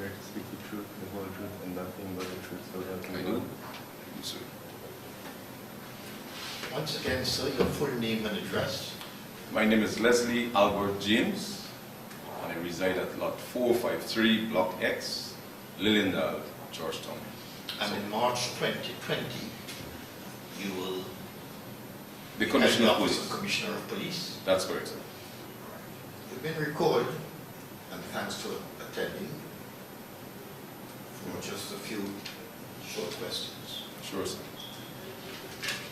swear to speak the truth, the whole truth, and nothing but the truth, so help me I God? do. Yes, sir. Once again, sir, your full name and address. My name is Leslie Albert James, and I reside at Lot 453, Block X, Lilliendale, Georgetown. And in March 2020, you will The Commissioner of Office Police. of Commissioner of Police. That's correct, sir. You've been recalled, and thanks for attending, for just a few short questions. Sure, sir.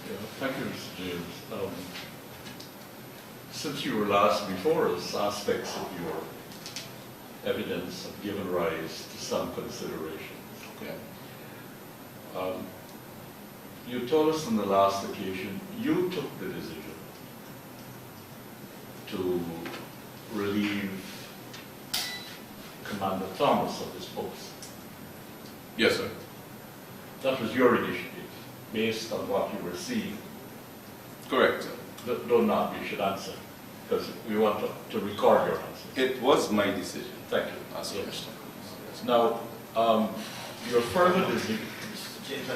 Yeah, thank you, Mr. James. Since you were last before us, aspects of your evidence have given rise to some considerations. Okay. You told us on the last occasion you took the decision to relieve Commander Thomas of his post. Yes, sir. That was your initiative, based on what you were seeing. Correct, sir. Don't nod, you should answer, because we want to record your answer. It was my decision Thank you. as Yes. Commissioner of Police. Yes. Now, your further decision, Mr. James,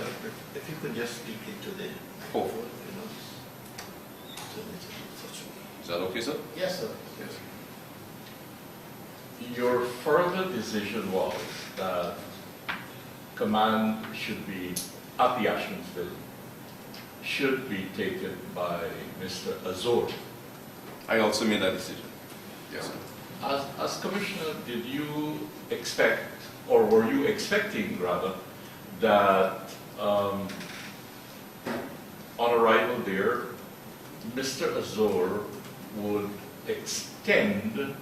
if you could just speak into the Oh. microphone, you know, so it's such a way. Is that okay, sir? Yes, sir. Yes. your further decision was that command should be, at the Ashmansville, should be taken by Mr. Azor. I also made that decision. Yes, sir. As Commissioner, did you expect, or were you expecting rather, that on arrival there, Mr. Azor would extend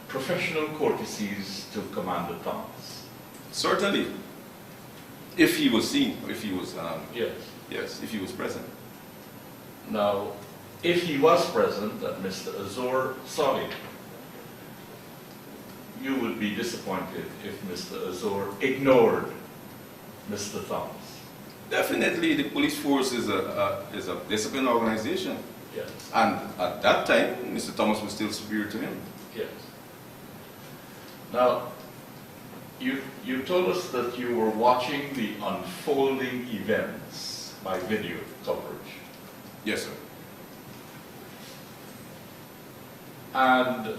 professional courtesies to Commander Thomas? Certainly. If he was seen, if he was, Yes. yes, if he was present. Now, if he was present and Mr. Azor saw him, you would be disappointed if Mr. Azor ignored Mr. Thomas. Definitely, the police force is a disciplined organization. Yes. And at that time, Mr. Thomas was still superior to him. Yes. Now, you told us that you were watching the unfolding events by video coverage. Yes, sir. And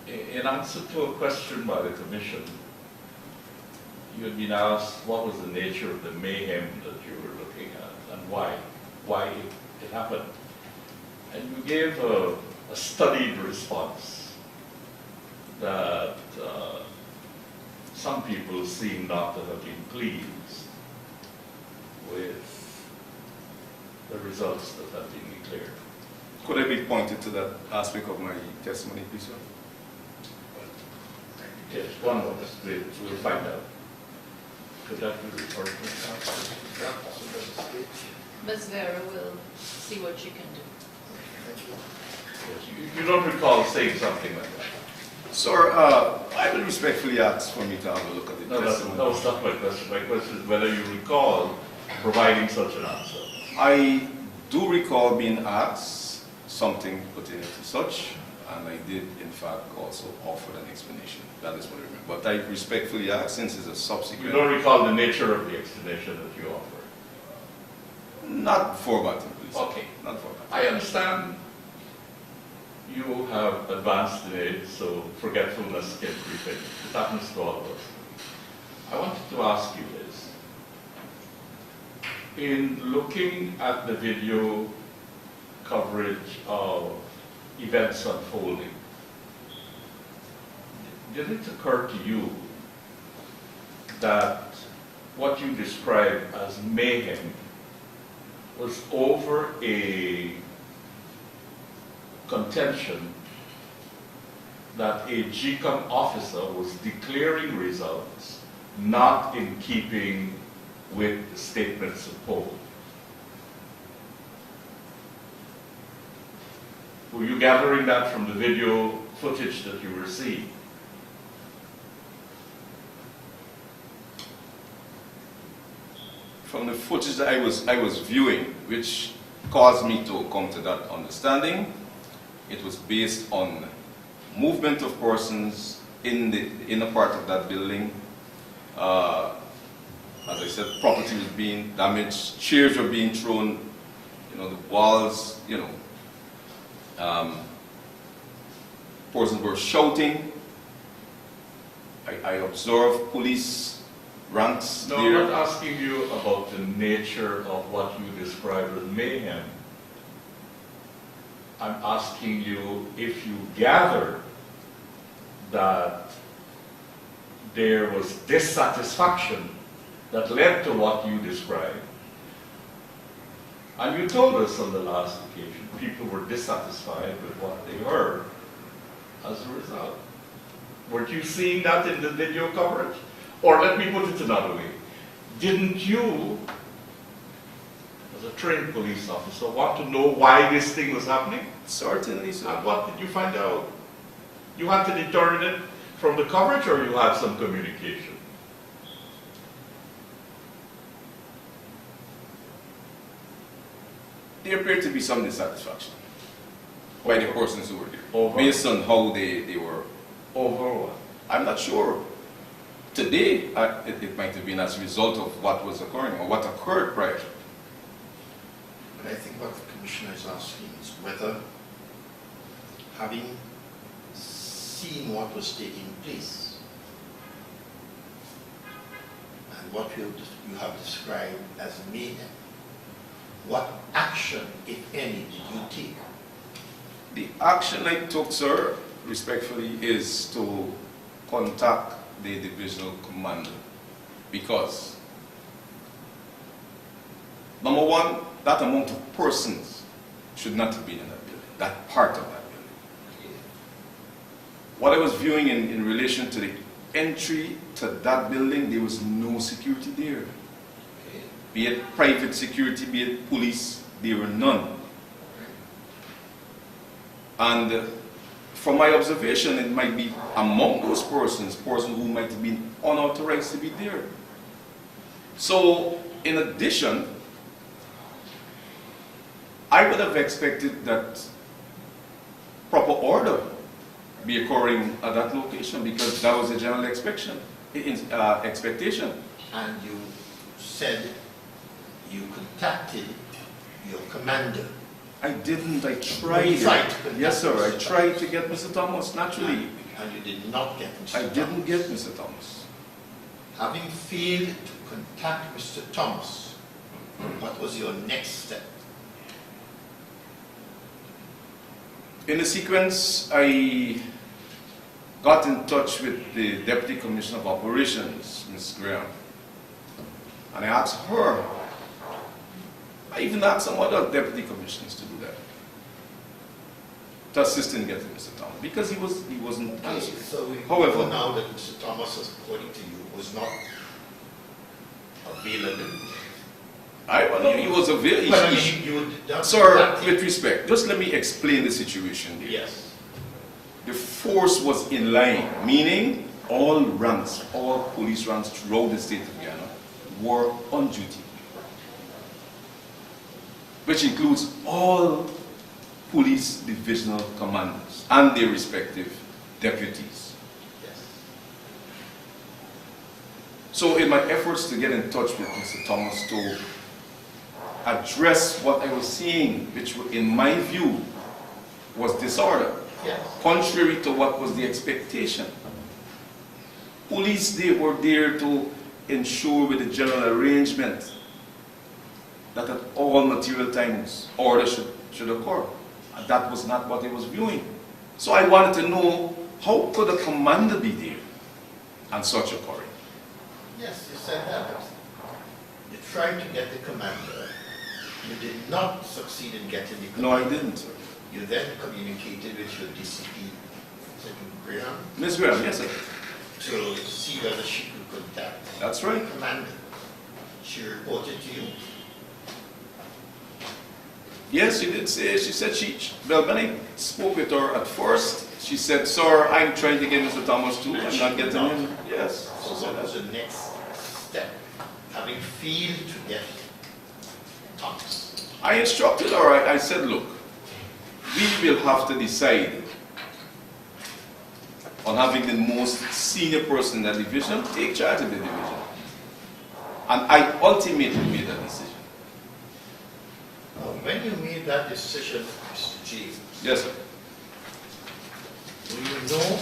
in answer to a question by the Commission, you had been asked what was the nature of the mayhem that you were looking at and why it happened. And you gave a studied response that some people seem not to have been pleased with the results that have been declared. Could I be pointed to that aspect of my testimony, please, sir? Yes, one of us, we'll find out. Could that be recorded? Ms. Vera will see what she can do. Yes, you don't recall saying something like that? Sir, I will respectfully ask for me to have a look at the No, testimony. that was not my question. My question is whether you recall providing such an answer. I do recall being asked something pertaining to such, and I did, in fact, also offer an explanation. That is what I remember. But I respectfully ask, since it's a subsequent... You don't recall the nature of the explanation that you offered? Not verbatim, please. Okay. Not verbatim. I understand you have advanced in age, so forgetfulness can creep in. It happens to all of us. I wanted to ask you this. In looking at the video coverage of events unfolding, did it occur to you that what you described as mayhem was over a contention that a GCOM officer was declaring results not in keeping with the statements of poll? Were you gathering that from the video footage that you were seeing? From the footage that I was viewing, which caused me to come to that understanding, it was based on movement of persons in the inner part of that building. As I said, property was being damaged, chairs were being thrown, you know, the walls, you know, persons were shouting. I observed police ranks No, there. I'm not asking you about the nature of what you described as mayhem. I'm asking you if you gather that there was dissatisfaction that led to what you described. And you told us on the last occasion, people were dissatisfied with what they heard as a result. Weren't you seeing that in the video coverage? Or let me put it another way. Didn't you, as a trained police officer, want to know why this thing was happening? Certainly, sir. And what did you find out? You had to determine it from the coverage, or you had some communication? There appeared to be some dissatisfaction by the persons who were there, Over. based on how they were. Over what? I'm not sure. Today, it might have been as a result of what was occurring or what occurred prior. But I think what the commissioner is asking is whether, having seen what was taking place and what you have described as mayhem, what action, if any, did you take? The action I took, sir, respectfully, is to contact the divisional commander, because number one, that amount of persons should not have been in that building, that part of that building. What I was viewing in relation to the entry to that building, there was no security there. Be it private security, be it police, there were none. And from my observation, it might be among those persons who might have been unauthorized to be there. So, in addition, I would have expected that proper order be occurring at that location, because that was the general expectation. And you said you contacted your commander. I didn't, I tried. You tried to contact Yes, sir, I Mr. tried to get Mr. Thomas, naturally. And you did not get Mr. I Thomas. didn't get Mr. Thomas. Having failed to contact Mr. Thomas, what was your next step? In the sequence, I got in touch with the Deputy Commissioner of Operations, Ms. Graham, and I asked her. I even asked some other deputy commissioners to do that, to assist in getting Mr. Thomas, because he wasn't answering. So we However, know now that Mr. Thomas, according to you, was not available. I don't know, he was available. Well, I mean, you did not Sir, contact him. with respect, just let me explain the situation here. Yes. The force was in line, meaning all ranks, all police ranks throughout the state of Guyana were on duty, which includes all police divisional commanders and their respective deputies. Yes. So in my efforts to get in touch with Mr. Thomas to address what I was seeing, which in my view was disorder, Yes. contrary to what was the expectation. Police, they were there to ensure with the general arrangement that at all material times order should occur. And that was not what I was viewing. So I wanted to know, how could a commander be there and such occurring? Yes, you said that. You tried to get the commander. You did not succeed in getting the No, commander. I didn't, sir. You then communicated with your DCP, Second Graham, Ms. Graham, yes, sir. to see whether she could contact That's right. the commander. She reported to you. Yes, she did say, she said well, when I spoke with her at first, she said, sir, I'm trying to get Mr. Thomas too, I'm not getting him. Yes. So she said what was that. the next step? Having failed to get Thomas. I instructed her, I said, look, we will have to decide on having the most senior person in that division take charge of the division. And I ultimately made that decision. When you made that decision, Mr. G, Yes, sir. do you know,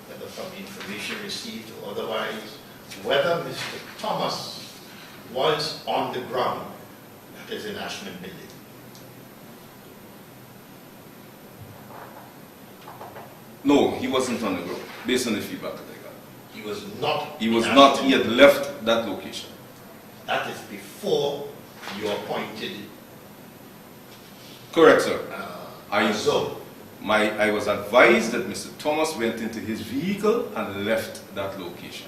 whether from information received or otherwise, whether Mr. Thomas was on the ground at his Ashman building? No, he wasn't on the ground, based on the feedback that I got. He was not. He was in not, Ashman. he had left that location. That is before you appointed Correct, sir. I was advised that Mr. Thomas went into his vehicle and left that location.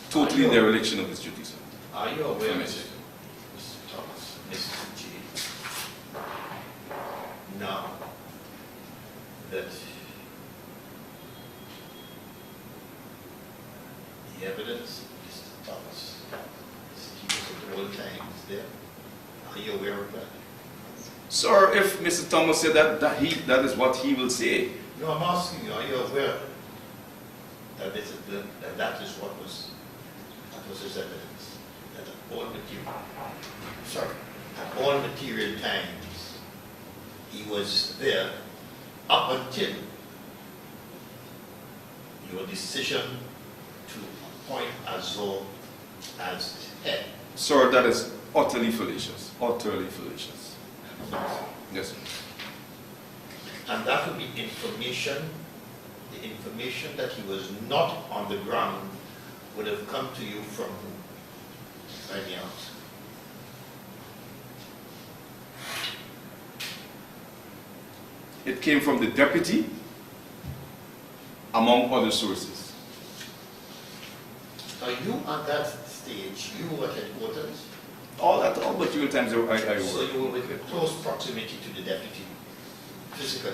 Totally in dereliction of his duties, sir. Are you aware, Information. Mr. Thomas, Mr. G, now that the evidence, Mr. Thomas, he was at all times there? Are you aware of that? Sir, if Mr. Thomas said that is what he will say. No, I'm asking you, are you aware that that is what was his evidence? That at all material times, he was there up until your decision to appoint Azor as head. Sir, that is utterly fallacious. Utterly fallacious. Yes, sir. And that would be information, the information that he was not on the ground would have come to you from who? Any else? It came from the deputy, among other sources. Are you at that stage, you were at headquarters, All but few times I so work. you were in close proximity to the deputy, physically?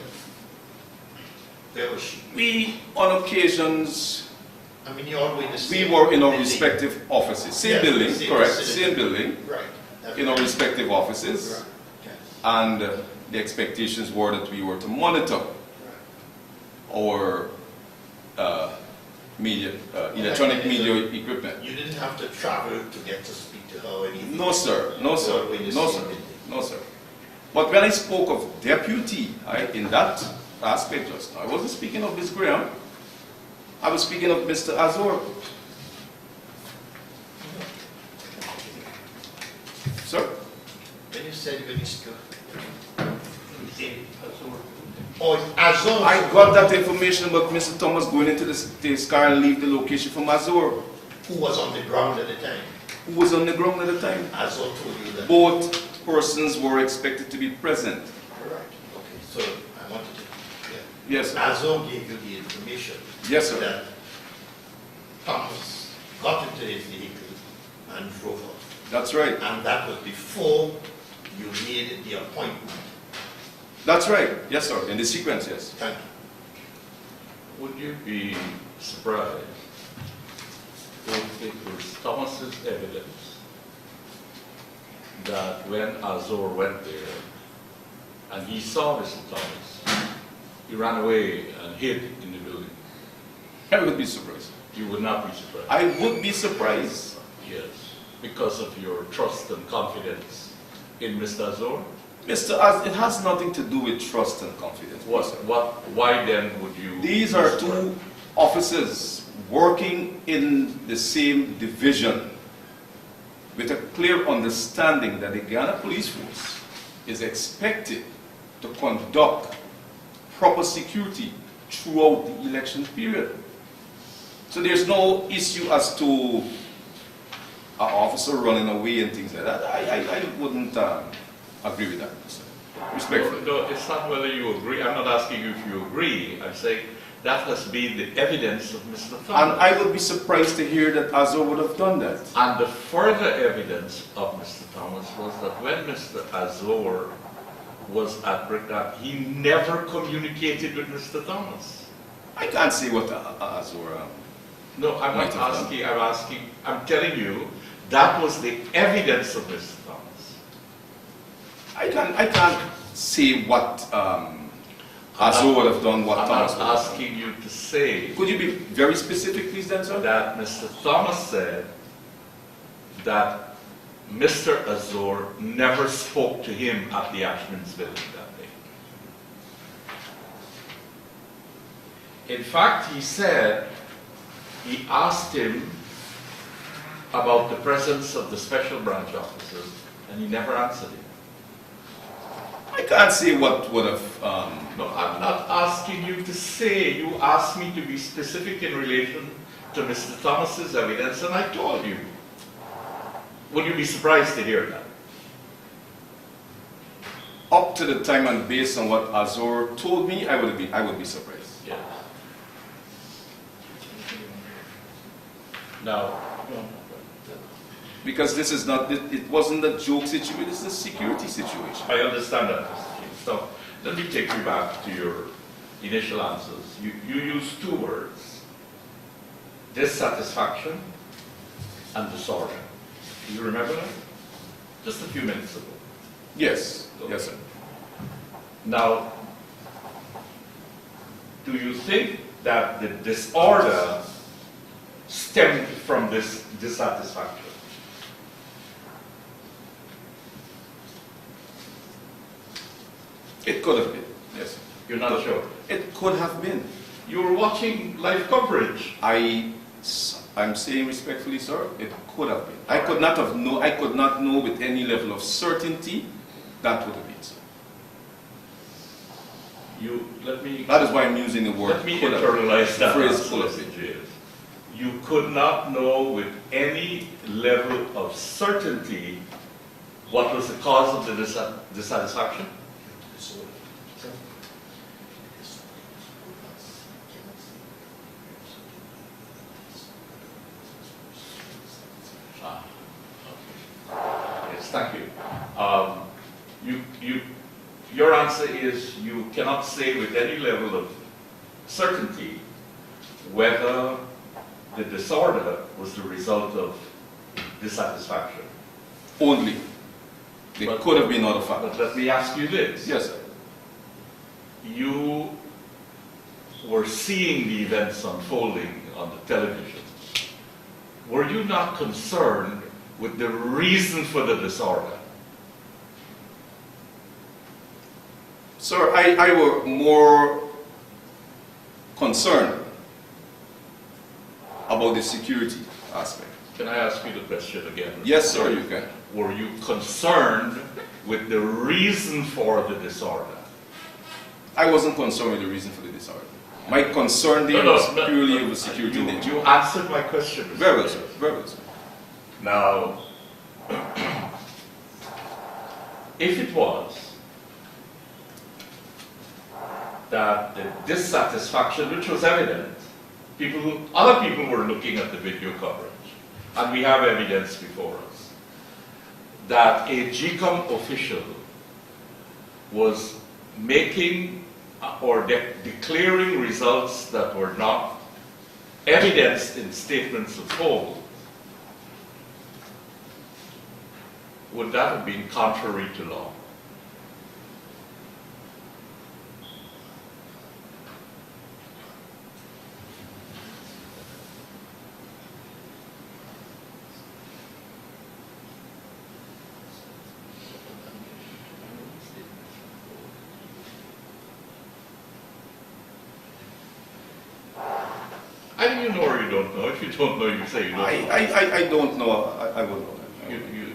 Where was she? We, on occasions, I mean, you all were in the we same were in our building. respective offices. Same Yes, building, same correct, facility. same building, Right. That's in our right. respective offices. Right. Yes. And the expectations were that we were to monitor Right. our media, electronic media equipment. You didn't have to travel to get to speak to her or anything? No, sir. No, You sir. all were in the No, same sir. building. No, sir. But when I spoke of deputy, in that aspect just now, I wasn't speaking of Ms. Graham. I was speaking of Mr. Azor. Sir? When you said you're going to Azor. I got that information about Mr. Thomas going into this car and leave the location from Azor. Who was on the ground at the time? Who was on the ground at the time? Azor told you that. Both persons were expected to be present. Correct. Okay, so I wanted to, Yes, sir. Azor gave you the information. Yes, sir. That Thomas got into his vehicle and drove off. That's right. And that was before you made the appointment. That's right. Yes, sir. In the sequence, yes. Thank you. Would you be surprised if it was Thomas's evidence that when Azor went there and he saw Mr. Thomas, he ran away and hid in the building? I would be surprised. You would not be surprised. I would be surprised. Yes, because of your trust and confidence in Mr. Azor. It has nothing to do with trust and confidence. Why then would you? These are two officers working in the same division with a clear understanding that the Ghana Police Force is expected to conduct proper security throughout the election period. So there's no issue as to an officer running away and things like that. I wouldn't agree with that, respectfully. No, it's not whether you agree. I'm not asking you if you agree. I'm saying that has been the evidence of Mr. Thomas. And I would be surprised to hear that Azor would have done that. And the further evidence of Mr. Thomas was that when Mr. Azor was at Brickland, he never communicated with Mr. Thomas. I can't say what Azor... No, I'm Might not have done. asking, I'm telling you, that was the evidence of Mr. Thomas. I can't say what Azur would have done, what I'm Thomas not would have asking you to say done. Could you be very specific, please, then, sir? that Mr. Thomas said that Mr. Azur never spoke to him at the Ashman's building that day. In fact, he said he asked him about the presence of the special branch officers, and he never answered him. I can't say what would have. No, I'm not asking you to say. You asked me to be specific in relation to Mr. Thomas's evidence, and I told you. Would you be surprised to hear that? Up to the time and based on what Azur told me, I would be surprised. Yeah. Now, Because this is not, it wasn't a joke situation, it's a security situation. I understand that, Mr. Chief. So let me take you back to your initial answers. You used two words: dissatisfaction and disorder. Do you remember that? Just a few minutes ago. Yes, yes, sir. Now, do you think that the disorder stemmed from this dissatisfaction? It could have been, yes. You're not sure? It could have been. You were watching live coverage. I'm saying respectfully, sir, it could have been. I could not know with any level of certainty that would have been so. That is why I'm using the word Let me could have. internalize that Phrase as could have been. message is. You could not know with any level of certainty what was the cause of the dissatisfaction? Yes, thank you. Your answer is you cannot say with any level of certainty whether the disorder was the result of dissatisfaction. Only. There could have been other factors. But let me ask you this. Yes, sir. You were seeing the events unfolding on the television. Were you not concerned with the reason for the disorder? Sir, I were more concerned about the security aspect. Can I ask you the question again? Yes, sir, you can. Were you concerned with the reason for the disorder? I wasn't concerned with the reason for the disorder. My concern there was purely over security nature. You answered my question. Mr. Very well, sir. Very well, sir. Now, if it was that the dissatisfaction, which was evident, other people were looking at the video coverage, and we have evidence before us, that a GCOM official was making or declaring results that were not evidenced in statements of poll, would that have been contrary to law? Either you know or you don't know. If you don't know, you say you don't know. I don't know. I wouldn't know.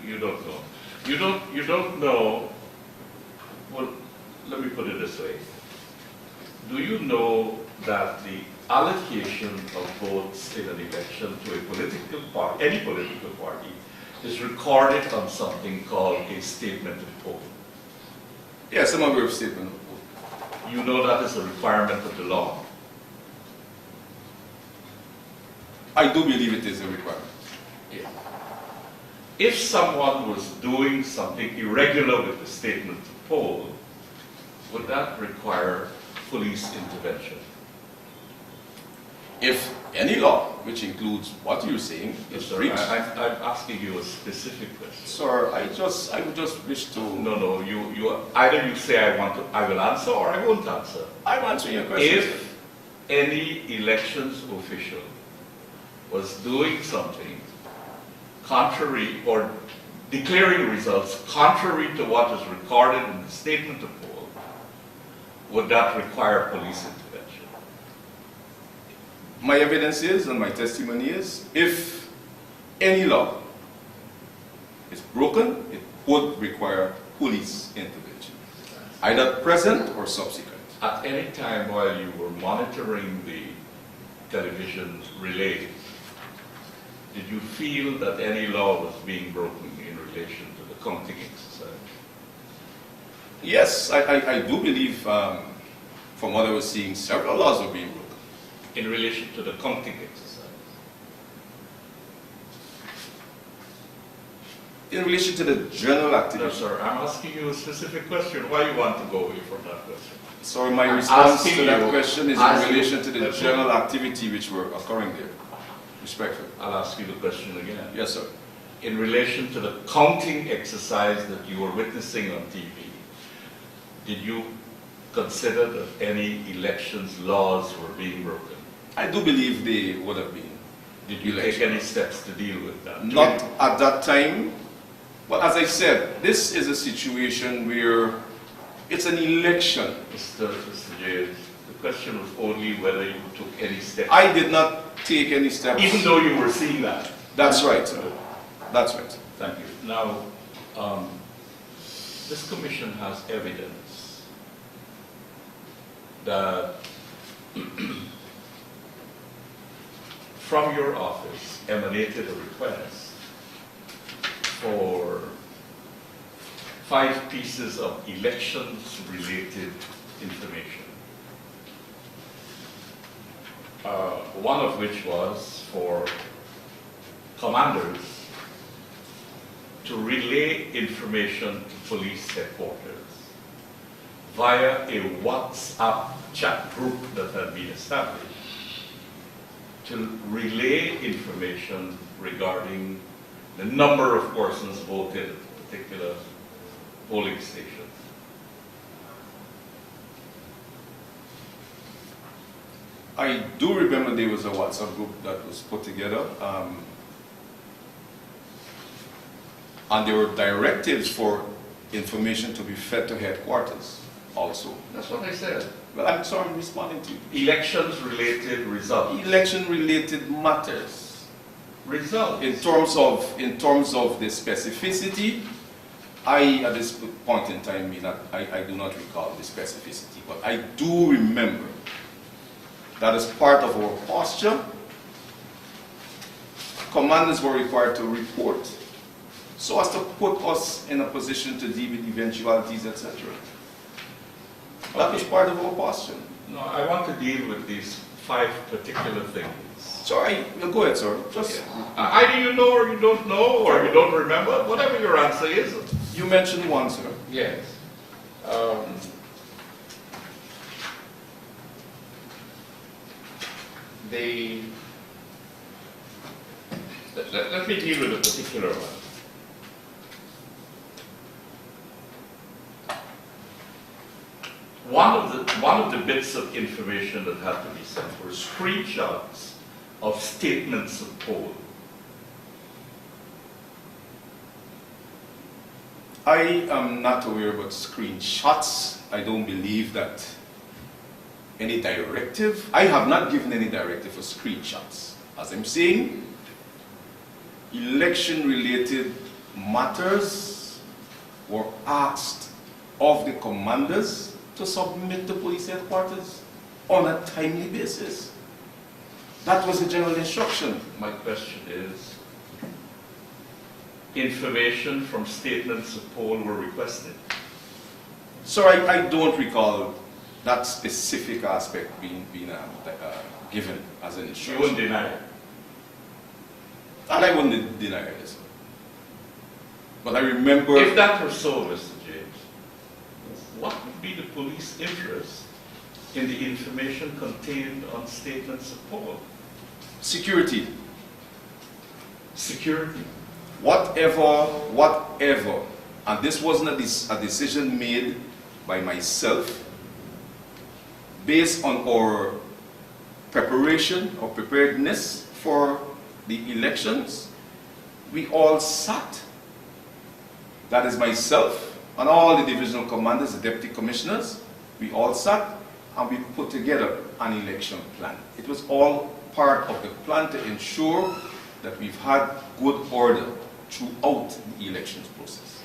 You don't know. You don't know. Well, let me put it this way. Do you know that the allocation of votes in an election to a political party, any political party, is recorded on something called a statement of vote? Yes, I'm aware of statement of vote. You know that is a requirement of the law? I do believe it is a requirement. Yeah. If someone was doing something irregular with the statement of poll, would that require police intervention? If any law, which includes what you're saying, is Sir, breached. I'm asking you a specific question. Sir, I would just wish to... No, you either you say I will answer or I won't answer. I'm answering your question. If any elections official was doing something contrary or declaring results contrary to what is recorded in the statement of poll, would that require police intervention? My evidence is, and my testimony is, if any law is broken, it would require police intervention, either present or subsequent. At any time while you were monitoring the television relay, did you feel that any law was being broken in relation to the counting exercise? Yes, I do believe, from what I was seeing, several laws were being broken. In relation to the counting exercise? In relation to the general No, activity. sir, I'm asking you a specific question. Why you want to go away from that question? So my I'm response asking to that you- question is in asking- relation to the That's general activity which were occurring there. Respectfully. I'll ask you the question again. Yes, sir. In relation to the counting exercise that you were witnessing on TV, did you consider that any elections laws were being broken? I do believe they would have been. Did you take any steps to deal with that? Not at that time, but as I said, this is a situation where it's an election. Mr. James, the question was only whether you took any steps. I did not take any steps. Even though you were seeing that. That's right, sir. That's right. Thank you. Now, this commission has evidence that from your office emanated a request for 5 pieces of elections-related information. One of which was for commanders to relay information to police headquarters via a WhatsApp chat group that had been established to relay information regarding the number of persons voted at a particular polling station. I do remember there was a WhatsApp group that was put together, and there were directives for information to be fed to headquarters also. That's what I said. Well, I'm sorry, I'm responding to you. Elections-related results. Election-related matters. Results. In terms of the specificity, at this point in time, I do not recall the specificity, but I do remember that as part of our posture, commanders were required to report so as to put us in a position to deal with eventualities, etc. That was part of our posture. No, I want to deal with these 5 particular things. Sorry, go ahead, sir. Just Either you know or you don't know or you don't remember, whatever your answer is. you mentioned one, sir. Yes. Let me deal with a particular one. One of the bits of information that had to be sent were screenshots of statements of poll. I am not aware about screenshots. I don't believe that any directive. I have not given any directive for screenshots. As I'm saying, election-related matters were asked of the commanders to submit to police headquarters on a timely basis. That was the general instruction. My question is, information from statements of poll were requested. So I don't recall that specific aspect being given as an You instruction. wouldn't deny it. And I wouldn't deny it. But I remember... If that were so, Mr. James, what would be the police interest in the information contained on statements of poll? Security. Security. Whatever, and this wasn't a decision made by myself, based on our preparation or preparedness for the elections, we all sat. That is myself and all the divisional commanders, the deputy commissioners, we all sat and we put together an election plan. It was all part of the plan to ensure that we've had good order throughout the elections process.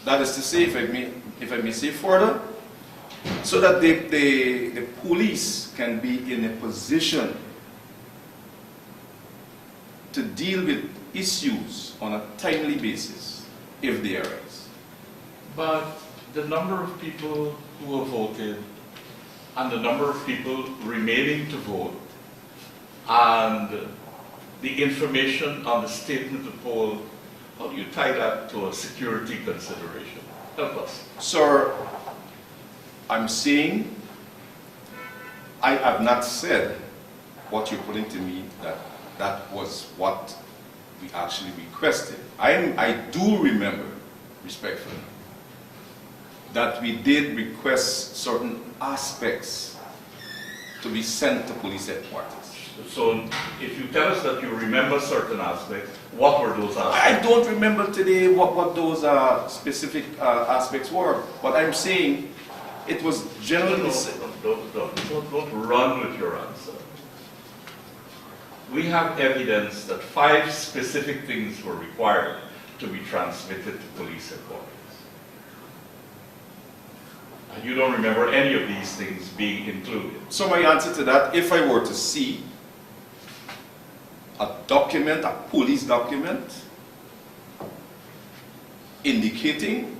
That is to say, if I may say further, so that the police can be in a position to deal with issues on a timely basis if they arise. But the number of people who have voted and the number of people remaining to vote and the information on the statement of poll, how do you tie that to a security consideration? Help us. Sir, I'm saying I have not said what you're putting to me that was what we actually requested. I do remember, respectfully, that we did request certain aspects to be sent to police headquarters. So if you tell us that you remember certain aspects, what were those aspects? I don't remember today what those specific aspects were, but I'm saying it was generally... Don't run with your answer. We have evidence that 5 specific things were required to be transmitted to police headquarters. And you don't remember any of these things being included. So my answer to that, if I were to see a document, a police document, indicating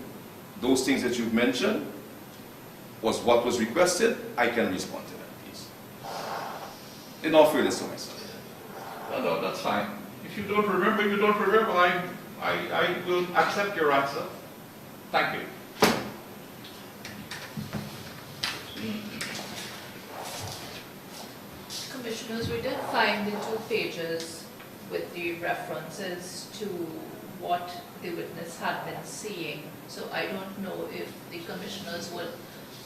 those things that you've mentioned was what was requested, I can respond to that, please. In all fairness to myself. No, that's fine. If you don't remember, you don't remember. I will accept your answer. Thank you. Commissioners, we did find the 2 pages with the references to what the witness had been seeing. So I don't know if the commissioners would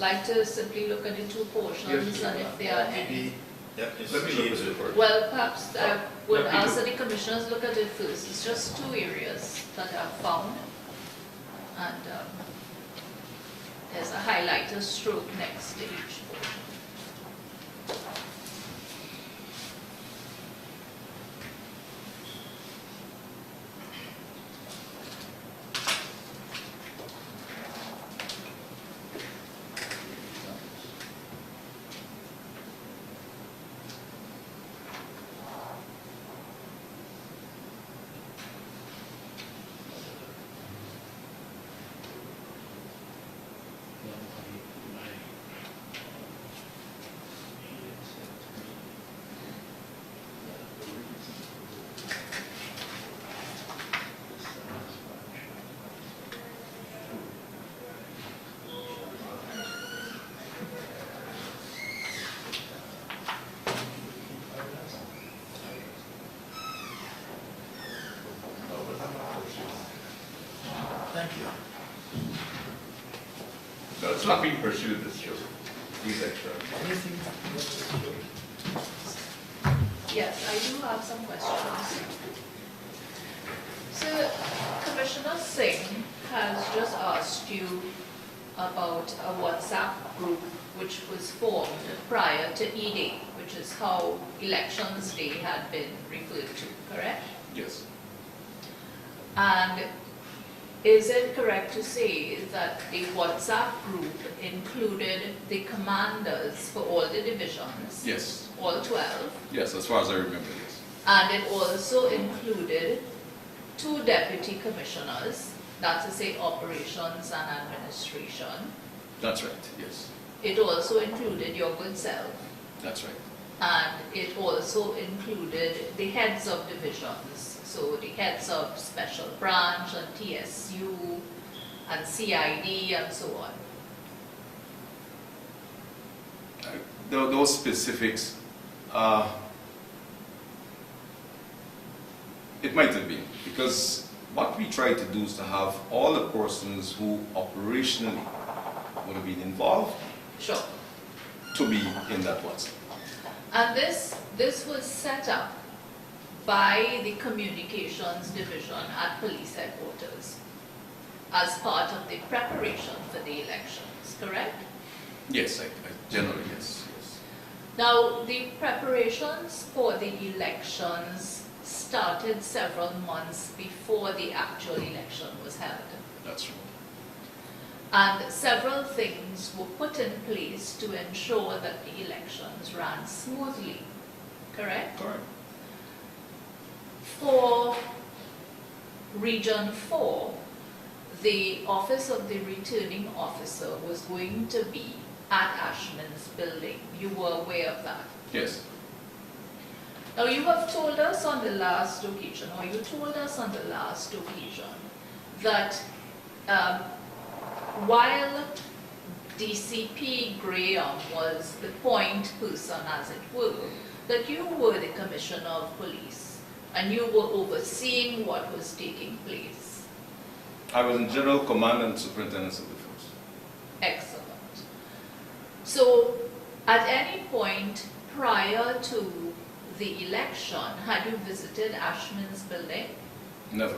like to simply look at the 2 portions and if there are any. Let Let me look at it first. Well, perhaps I would Let me ask look. that the commissioners look at it first. It's just 2 areas that I've found. And there's a highlighter stroke next to each portion. Thank you. No, it's not being pursued, this show. These extra. Yes, I do have some questions. So, Commissioner Singh has just asked you about a WhatsApp group which was formed prior to E-Day, which is how Elections Day had been referred to, correct? Yes. And is it correct to say that the WhatsApp group included the commanders for all the divisions? Yes. All 12? Yes, as far as I remember, yes. And it also included 2 deputy commissioners, that's to say operations and administration. That's right, yes. It also included your good self. That's right. And it also included the heads of divisions. So the heads of Special Branch and TSU and CID and so on. Those specifics, It might have been, because what we try to do is to have all the persons who operationally would have been involved Sure. to be in that WhatsApp. And this was set up by the communications division at police headquarters as part of the preparation for the elections, correct? Yes, I generally, yes. Now, the preparations for the elections started several months before the actual election was held. That's true. And several things were put in place to ensure that the elections ran smoothly, correct? Correct. For Region 4, the Office of the Returning Officer was going to be at Ashman's building. You were aware of that? Yes. Now, you have told us on the last occasion, or you told us on the last occasion, that while DCP Graham was the point person, as it were, that you were the Commissioner of Police, and you were overseeing what was taking place. I was in General Command and Superintendent of the Force. Excellent. So, at any point prior to the election, had you visited Ashman's building? Never.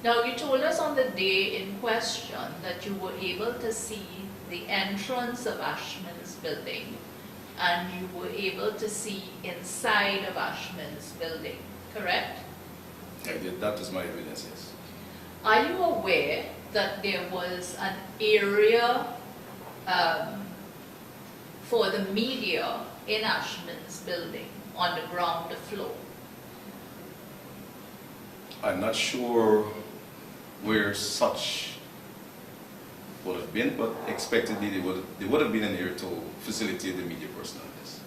Now, you told us on the day in question that you were able to see the entrance of Ashman's building, and you were able to see inside of Ashman's building, correct? I did. That is my evidence, yes. Are you aware that there was an area for the media in Ashman's building on the ground floor? I'm not sure where such would have been, but expectedly they would have been in here to facilitate the media personnel. Yes.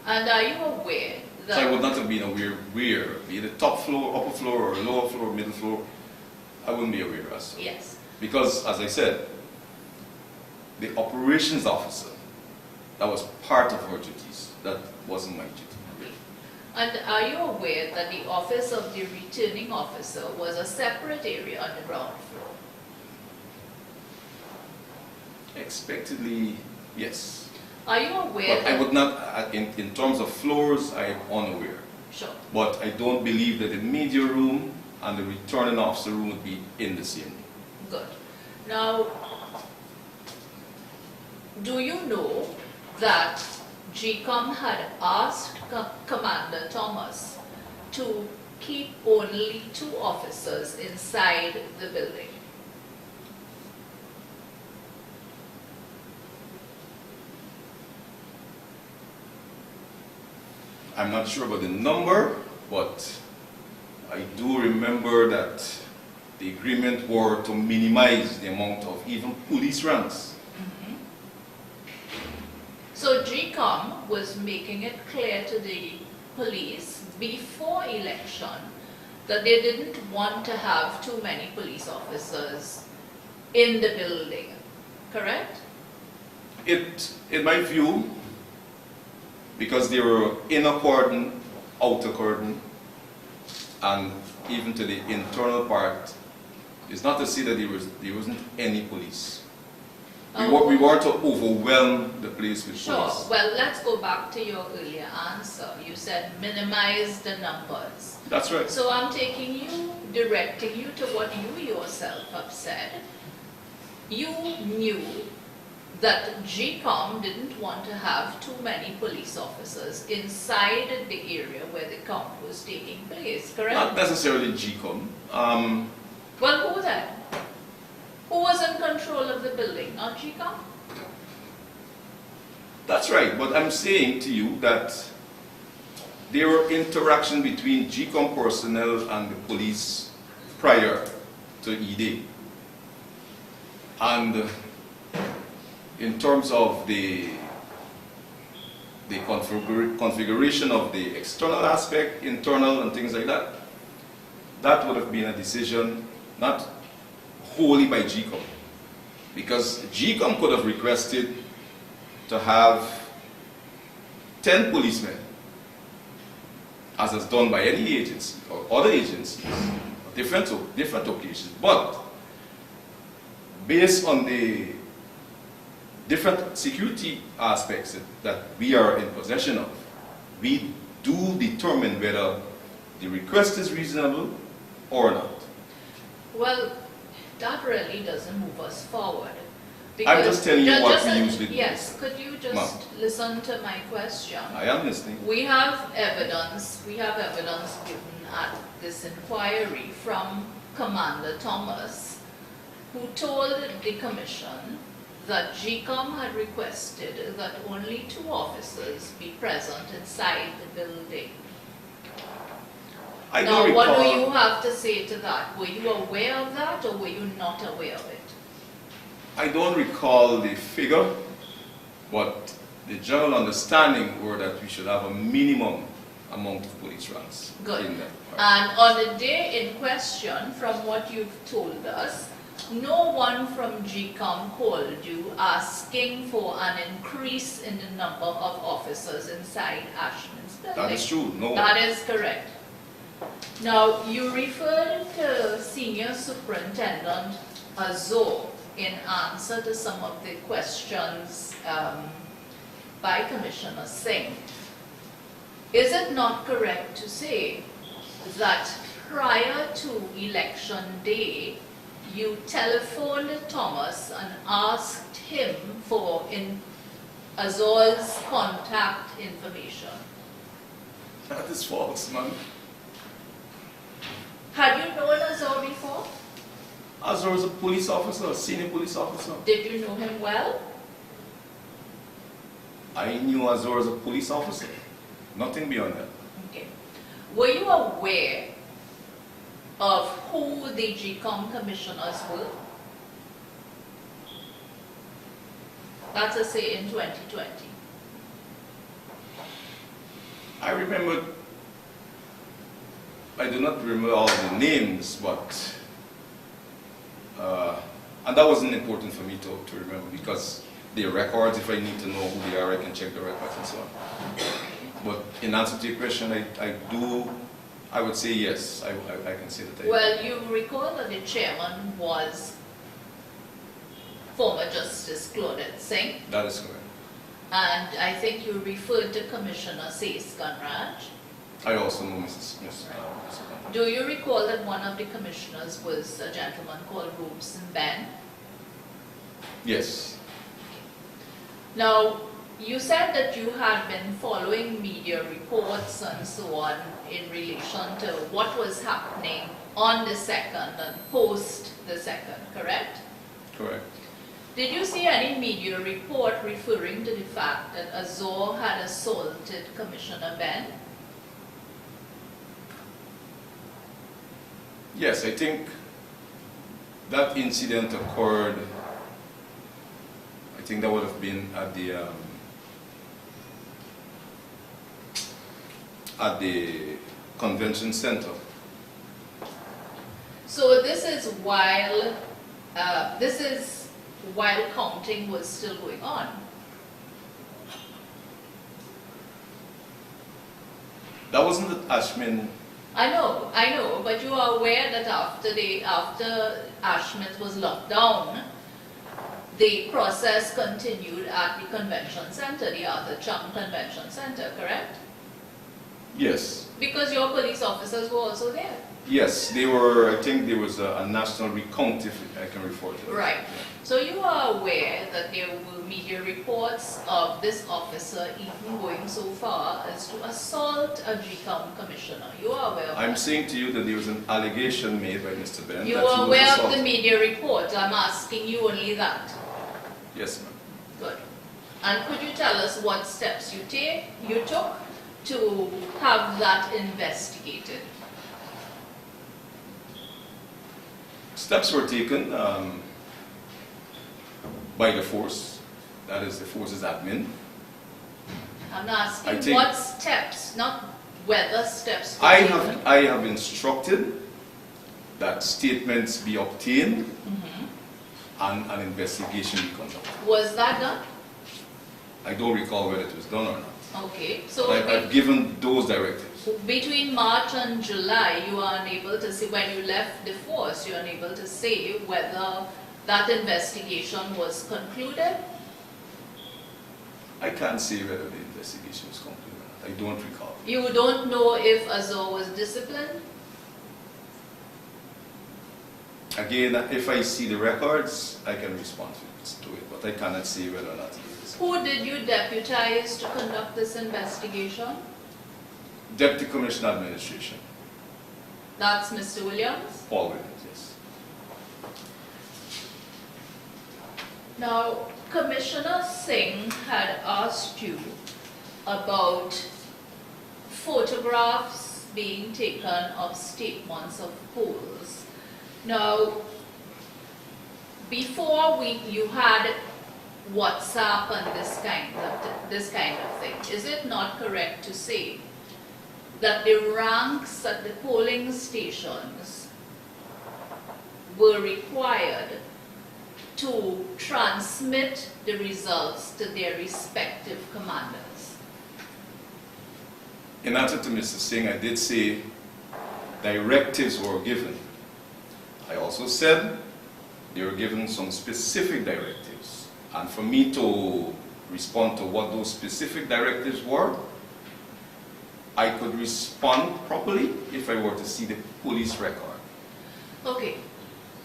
And are you aware that... So I would not have been aware where, be it the top floor, upper floor, or lower floor, middle floor. I wouldn't be aware as to. Yes. Because, as I said, the operations officer, that was part of her duties. That wasn't my duty. And are you aware that the office of the returning officer was a separate area on the ground floor? Expectedly, yes. Are you aware But that... I would not, in terms of floors, I am unaware. Sure. But I don't believe that the media room and the returning officer room would be in the same room. Good. Now, do you know that GCOM had asked Commander Thomas to keep only 2 officers inside the building? I'm not sure about the number, but I do remember that the agreement were to minimize the amount of even police ranks. So GCOM was making it clear to the police before election that they didn't want to have too many police officers in the building, correct? In my view, because they were inner cordon, outer cordon, and even to the internal part, it's not to say that there wasn't any police. We want to overwhelm the place with Sure. police. Well, let's go back to your earlier answer. You said minimize the numbers. That's right. So I'm directing you to what you yourself have said. You knew that GCOM didn't want to have too many police officers inside the area where the count was taking place, correct? Not necessarily GCOM. Well, who then? Who was in control of the building? Not GCOM? That's right, but I'm saying to you that there were interaction between GCOM personnel and the police prior to E-Day. And in terms of the configuration of the external aspect, internal and things like that, that would have been a decision not wholly by GCOM. Because GCOM could have requested to have 10 policemen as is done by any agency or other agencies, different occasions, but based on the different security aspects that we are in possession of, we do determine whether the request is reasonable or not. Well, that really doesn't move us forward. I'm just telling you what we usually do. Yes, could you just listen to my question? I am listening. We have evidence given at this inquiry from Commander Thomas, who told the Commission that GCOM had requested that only 2 officers be present inside the building. I Now, don't what do recall. you have to say to that? Were you aware of that, or were you not aware of it? I don't recall the figure, but the general understanding were that we should have a minimum amount of police ranks Good. in that. And on the day in question, from what you've told us, no one from GCOM called you asking for an increase in the number of officers inside Ashman's building. That is true, no. That is correct. Now, you referred to Senior Superintendent Azor in answer to some of the questions by Commissioner Singh. Is it not correct to say that prior to election day, you telephoned Thomas and asked him for Azor's contact information? That is false, man. Had you known Azor before? Azor is a police officer, a senior police officer. Did you know him well? I knew Azor as a police officer. Nothing beyond that. Okay. Were you aware of who the GCOM commissioners were? That's a say in 2020. I remember, I do not remember all the names, but, and that wasn't important for me to remember because the records, if I need to know who they are, I can check the records and so on. But in answer to your question, I would say yes, I can say that I Well, you recall that the chairman was former Justice Claudette Singh, That is correct. and I think you referred to Commissioner Sais Ganraj. I also know Mrs. Do you recall that one of the commissioners was a gentleman called Robeson Ben? Yes. Now, you said that you had been following media reports and so on in relation to what was happening on the 2nd and post the 2nd, correct? Correct. Did you see any media report referring to the fact that Azor had assaulted Commissioner Ben? Yes, I think that incident occurred, I think that would have been at the convention center. So this is while counting was still going on. That wasn't at Ashman. I know, but you are aware that after Ashmith was locked down, the process continued at the convention center, the Arthur Chung Convention Center, correct? Yes. Because your police officers were also there. Yes, they were, I think there was a national recount, if I can refer to it. Right. So you are aware that there were media reports of this officer even going so far as to assault a GCOM commissioner. You are aware of I'm that? saying to you that there was an allegation made by Mr. Ben You that he are was aware of assaulted. the media report. I'm asking you only that. Yes, ma'am. Good. And could you tell us what steps you took to have that investigated? Steps were taken by the force, that is the force's admin. I'm asking I think- what steps, not whether steps were taken. I have instructed that statements be obtained and an investigation be conducted. Was that done? I don't recall whether it was done or not. Okay, so But I've given those directives. between March and July, you are unable to say, when you left the force, you're unable to say whether that investigation was concluded? I can't say whether the investigation was concluded. I don't recall. You don't know if Azor was disciplined? Again, if I see the records, I can respond to it, but I cannot say whether or not it is. Who did you deputize to conduct this investigation? Deputy Commissioner Administration, That's Mr. Williams? Paul Williams, yes. Now, Commissioner Singh had asked you about photographs being taken of statements of polls. Now, before you had WhatsApp and this kind of thing, is it not correct to say that the ranks at the polling stations were required to transmit the results to their respective commanders? In answer to Mr. Singh, I did say directives were given. I also said they were given some specific directives. And for me to respond to what those specific directives were, I could respond properly if I were to see the police record. Okay,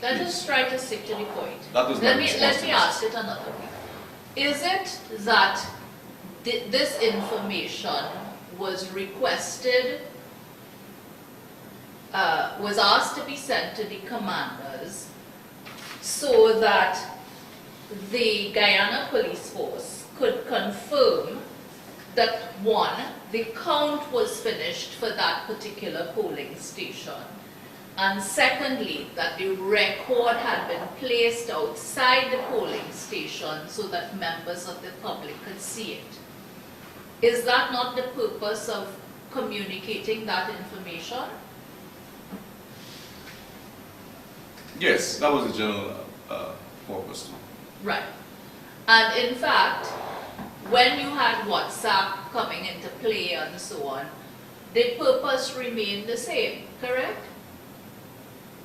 let us try to stick to the point. That was my response Let to me this. ask it another way. Is it that this information was requested, was asked to be sent to the commanders so that the Guyana Police Force could confirm that, one, the count was finished for that particular polling station, and secondly, that the record had been placed outside the polling station so that members of the public could see it? Is that not the purpose of communicating that information? Yes, that was the general purpose too. Right. And in fact, when you had WhatsApp coming into play and so on, the purpose remained the same, correct?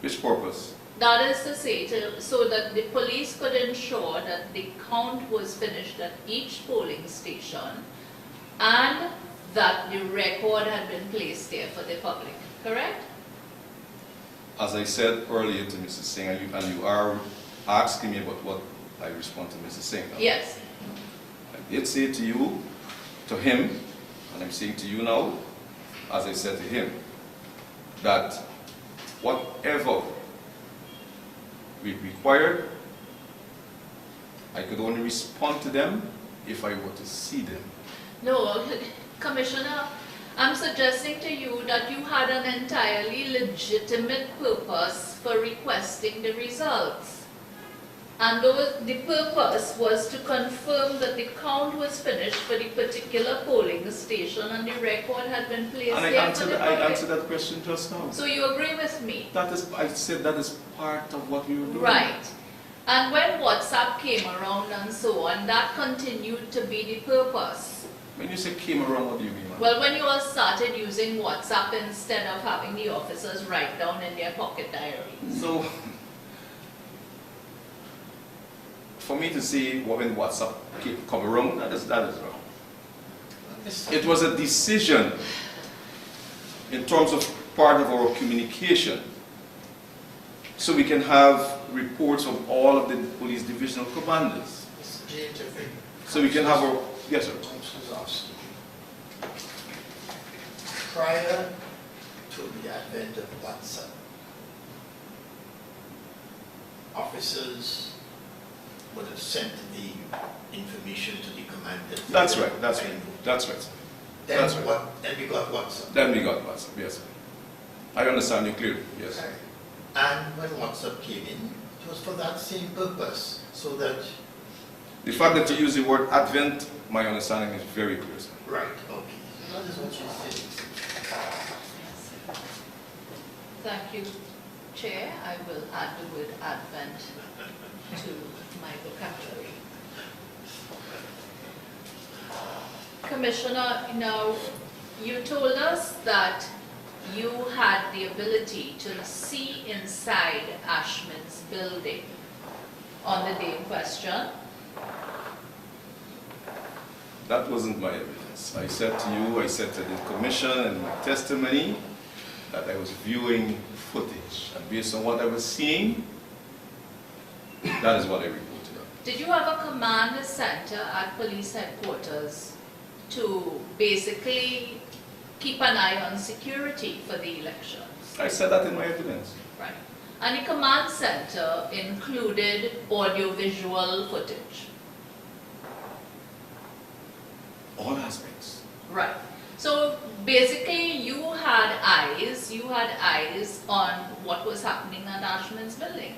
Which purpose? That is to say, so that the police could ensure that the count was finished at each polling station and that the record had been placed there for the public, correct? As I said earlier to Mrs. Singh, and you are asking me about what I respond to Mrs. Singh. Yes. I did say to you, to him, and I'm saying to you now, as I said to him, that whatever we required, I could only respond to them if I were to see them. No, Commissioner, I'm suggesting to you that you had an entirely legitimate purpose for requesting the results. And the purpose was to confirm that the count was finished for the particular polling station and the record had been placed And there for the public. I answered that question just now. So you agree with me? That is, I said that is part of what we were doing. Right. And when WhatsApp came around and so on, that continued to be the purpose. When you say came around, what do you mean, ma'am? Well, when you all started using WhatsApp instead of having the officers write down in their pocket diaries. So, for me to say when WhatsApp come around, that is wrong. It was a decision in terms of part of our communication, so we can have reports of all of the police divisional commanders. So we can have our, yes sir. Prior to the advent of WhatsApp, officers would have sent the information to the commanders. That's right, that's right, that's right. Then, That's right. then we got WhatsApp. Then we got WhatsApp, yes sir. I understand you clearly, yes. Okay. And when WhatsApp came in, it was for that same purpose, so that... The fact that you use the word advent, my understanding is very clear, sir. Right, okay. That is what you said. Thank you, Chair. I will add the word advent to my vocabulary. Commissioner, now You told us that you had the ability to see inside Ashman's building on the day in question. That wasn't my evidence. I said to you, I said to the commission and my testimony that I was viewing footage. And based on what I was seeing, that is what I reported on. Did you have a command center at police headquarters to basically keep an eye on security for the elections? I said that in my evidence. Right. And the command center included audio-visual footage. All aspects. Right. So basically you had eyes on what was happening at Ashman's building.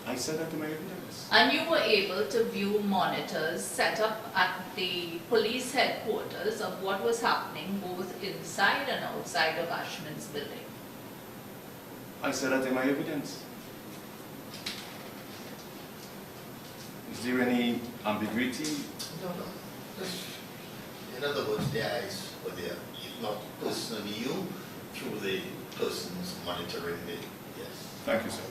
I said that in my evidence. And you were able to view monitors set up at the police headquarters of what was happening both inside and outside of Ashman's building. I said that in my evidence. Is there any ambiguity? No. In other words, the eyes were there, if not personally you, through the persons monitoring the, yes. Thank you, sir.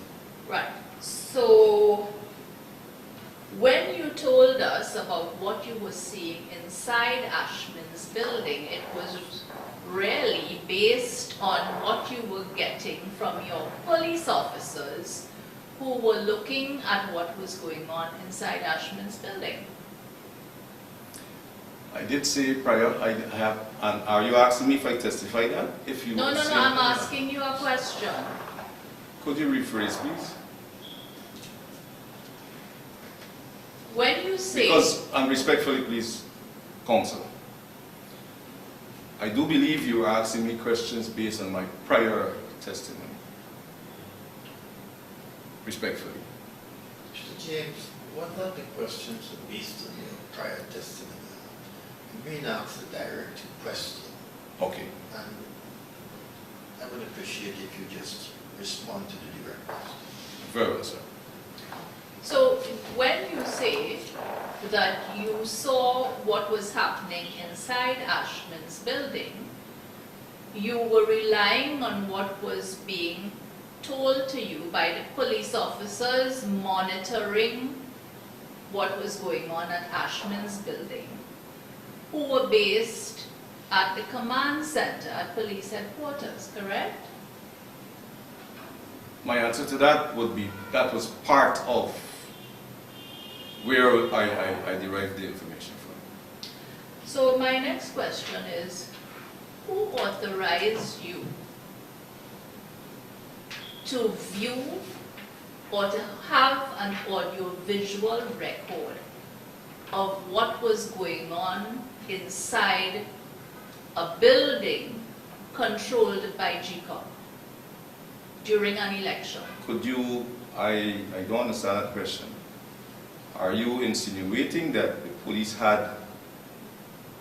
Right. So when you told us about what you were seeing inside Ashman's building, it was really based on what you were getting from your police officers who were looking at what was going on inside Ashman's building. I did say prior, I have, and are you asking me if I testify that? If you No, say- I'm asking you a question. Could you rephrase, please? When you say... Because, and respectfully, please, counsel, I do believe you are asking me questions based on my prior testimony. Respectfully. Mr. James, what are the questions based on your prior testimony? You may ask a direct question, Okay. and I would appreciate if you just respond to the direct question. Very well, sir. So when you say that you saw what was happening inside Ashman's building, you were relying on what was being told to you by the police officers monitoring what was going on at Ashman's building, who were based at the command center at police headquarters, correct? My answer to that would be that was part of where I derived the information from. So my next question is, who authorized you to view or to have an audio-visual record of what was going on inside a building controlled by GCOP during an election? Could you, I don't understand that question. Are you insinuating that the police had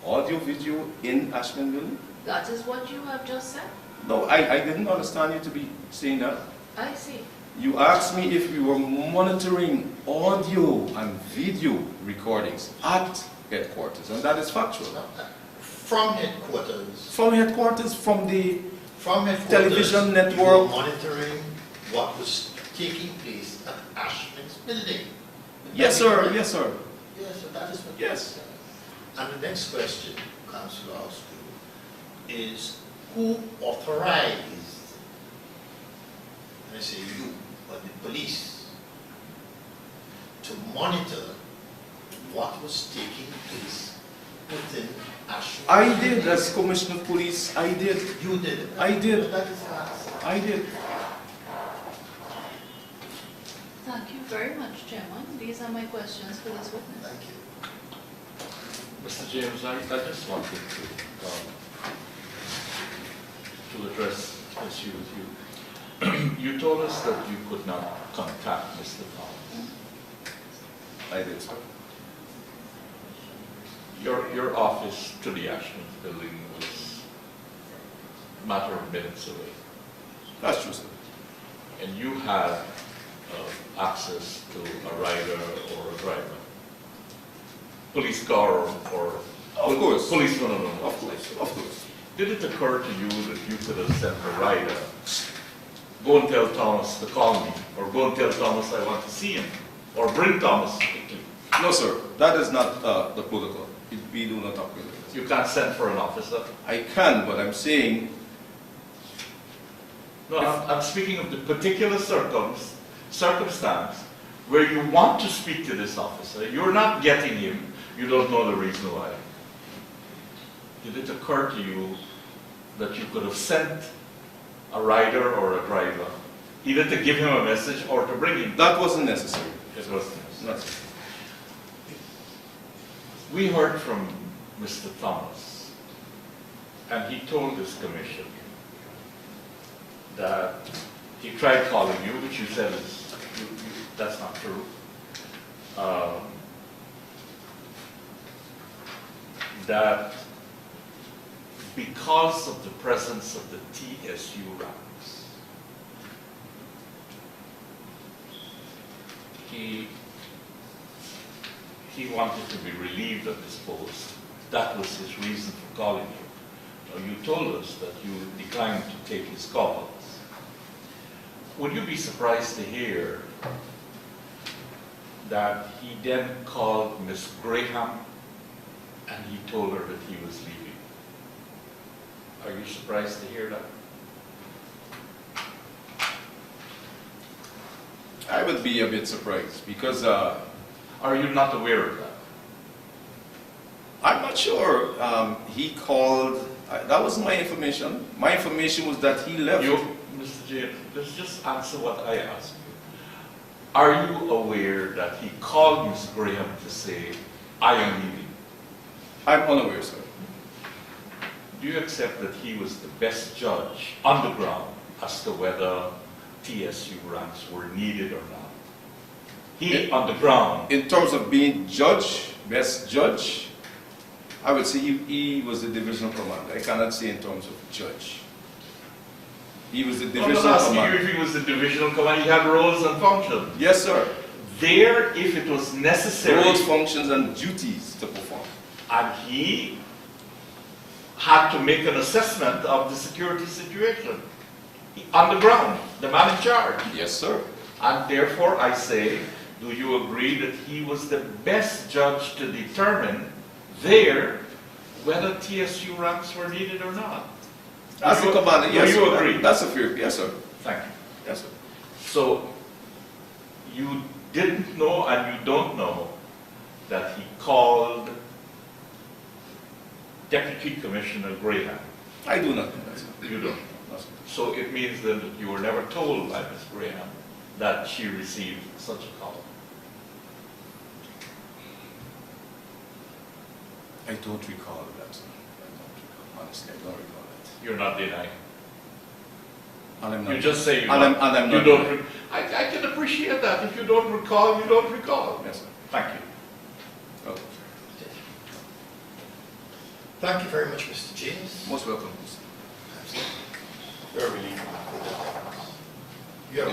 audio video in Ashman building? That is what you have just said. No, I didn't understand you to be saying that. I see. You asked me if we were monitoring audio and video recordings at headquarters, and that is factual. From headquarters. From headquarters, from the From headquarters, television you network. were monitoring what was taking place at Ashman's building. Yes, sir. Yes, sir. Yes, so that is what Yes. you said. And the next question, Councillor asked you, is who authorized, and I say you, but the police, to monitor what was taking place within Ashman? I did, as Commissioner of Police, I did. You did. I did. That is the answer. I did. Thank you very much, Chairman. These are my questions for this witness. Thank you. Mr. James, I just wanted to address this issue with you. You told us that you could not contact Mr. Collins. I did, sir. Your office to the Ashman building was a matter of minutes away, That's true, sir. and you had access to a rider or a driver, police car or Of course. Policeman on a Of motorcycle. course, of course. Did it occur to you that you could have sent a rider, go and tell Thomas to call me, or go and tell Thomas I want to see him, or bring Thomas quickly? No, sir, that is not the protocol. We do not operate like this. You can't send for an officer? I can, but I'm saying, No, I'm speaking of the particular circumstance where you want to speak to this officer, you're not getting him, you don't know the reason why. Did it occur to you that you could have sent a rider or a driver, either to give him a message or to bring him? that wasn't necessary. It wasn't. No. We heard from Mr. Thomas, and he told this commission that he tried calling you, which you said is, that's not true. That because of the presence of the TSU ranks, he wanted to be relieved of his post. That was his reason for calling you. Now, you told us that you declined to take his calls. Would you be surprised to hear that he then called Miss Graham and he told her that he was leaving? Are you surprised to hear that? I would be a bit surprised because Are you not aware of that? I'm not sure. He called, that wasn't my information. My information was that he left. Mr. James, let's just answer what I asked you. Are you aware that he called Miss Graham to say, I am leaving? I'm unaware, sir. Do you accept that he was the best judge on the ground as to whether TSU ranks were needed or not? He, on the ground. In terms of being judge, best judge, I would say he was the divisional commander. I cannot say in terms of judge. He was the I'm divisional not asking you commander. if he was the divisional commander. He had roles and functions. Yes, sir. There, if it was necessary, Roles, functions, and duties to perform. and he had to make an assessment of the security situation on the ground, the man in charge. Yes, sir. And therefore, I say, do you agree that he was the best judge to determine there whether TSU ranks were needed or not? As the commander, yes, do you sir. agree? That's a fair, yes, sir. Thank you. Yes, sir. So, you didn't know and you don't know that he called Deputy Commissioner Graham. I do not know that, sir. You don't. No, sir. So it means then that you were never told by Ms. Graham that she received such a call. I don't recall that, sir. I don't recall. Honestly, I don't recall that. You're not denying. And I'm not. You just say you And I'm you not. don't. I can appreciate that. If you don't recall, you don't recall. Yes, sir. Thank you. Okay. Thank you very much, Mr. James. Most welcome. You're relieved. You are